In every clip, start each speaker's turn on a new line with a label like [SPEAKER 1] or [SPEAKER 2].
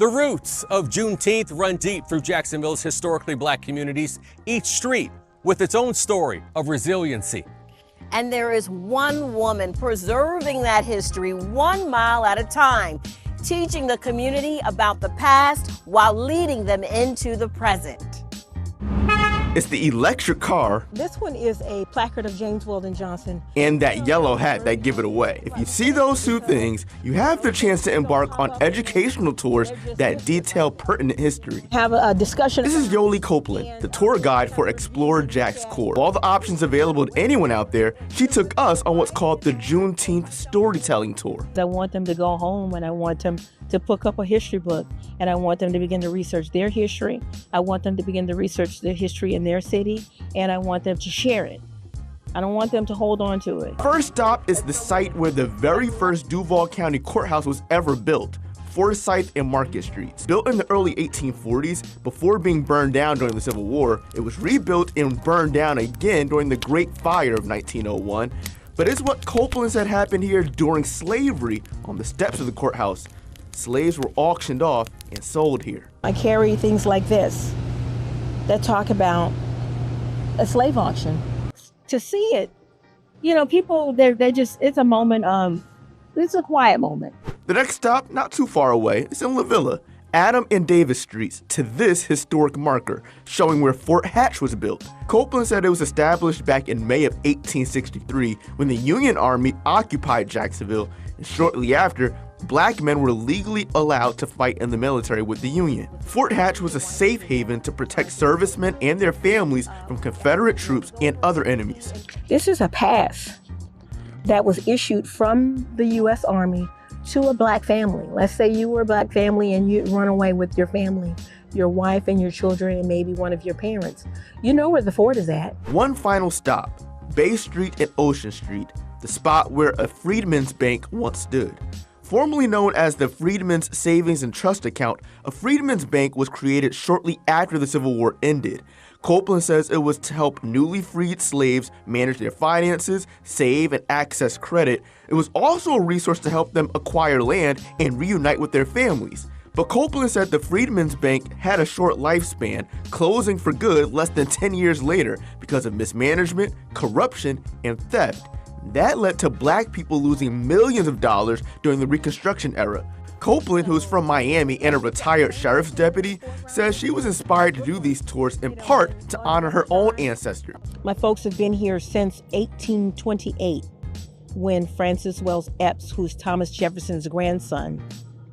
[SPEAKER 1] The roots of Juneteenth run deep through Jacksonville's historically Black communities, each street with its own story of resiliency.
[SPEAKER 2] And there is one woman preserving that history 1 mile at a time, teaching the community about the past while leading them into the present.
[SPEAKER 3] It's the electric car.
[SPEAKER 4] This one is a placard of James Weldon Johnson.
[SPEAKER 3] And that yellow hat that give it away. If you see those two things, you have the chance to embark on educational tours that detail pertinent history.
[SPEAKER 4] Have a discussion.
[SPEAKER 3] This is Yollie Copeland, the tour guide for Explore Jax Core. All the options available to anyone out there, she took us on what's called the Juneteenth Storytelling Tour.
[SPEAKER 4] I want them to go home and I want them to pick up a history book and I want them to begin to research their history. I want them to begin to research their history in their city, and I want them to share it. I don't want them to hold on to it.
[SPEAKER 3] First stop is the site where the very first Duval County Courthouse was ever built, Forsyth and Market Streets. Built in the early 1840s, before being burned down during the Civil War, it was rebuilt and burned down again during the Great Fire of 1901. But it's what Copeland said happened here during slavery on the steps of the courthouse. Slaves were auctioned off and sold here.
[SPEAKER 4] I carry things like this that talk about a slave auction. To see it, you know, people, they're just, it's a moment, it's a quiet moment.
[SPEAKER 3] The next stop, not too far away, is in La Villa, Adam and Davis Streets, to this historic marker, showing where Fort Hatch was built. Copeland said it was established back in May of 1863 when the Union Army occupied Jacksonville, and shortly after, Black men were legally allowed to fight in the military with the Union. Fort Hatch was a safe haven to protect servicemen and their families from Confederate troops and other enemies.
[SPEAKER 4] This is a pass that was issued from the U.S. Army to a Black family. Let's say you were a Black family and you run away with your family, your wife and your children and maybe one of your parents. You know where the fort is at.
[SPEAKER 3] One final stop, Bay Street and Ocean Street, the spot where a Freedmans Bank once stood. Formerly known as the Freedmen's Savings and Trust Account, a Freedmen's Bank was created shortly after the Civil War ended. Copeland says it was to help newly freed slaves manage their finances, save, and access credit. It was also a resource to help them acquire land and reunite with their families. But Copeland said the Freedmen's Bank had a short lifespan, closing for good less than 10 years later because of mismanagement, corruption, and theft. That led to Black people losing millions of dollars during the Reconstruction era. Copeland, who is from Miami and a retired sheriff's deputy, says she was inspired to do these tours in part to honor her own ancestors.
[SPEAKER 4] My folks have been here since 1828, when Francis Wells Epps, who's Thomas Jefferson's grandson,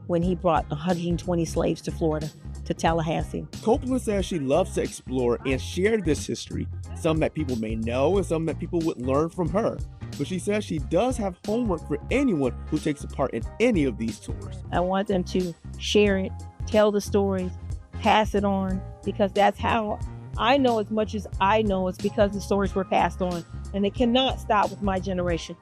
[SPEAKER 4] when he brought 120 slaves to Florida, to Tallahassee.
[SPEAKER 3] Copeland says she loves to explore and share this history, some that people may know and some that people would learn from her. But she says she does have homework for anyone who takes a part in any of these tours.
[SPEAKER 4] I want them to share it, tell the stories, pass it on, because that's how I know as much as I know. It's because the stories were passed on, and it cannot stop with my generation.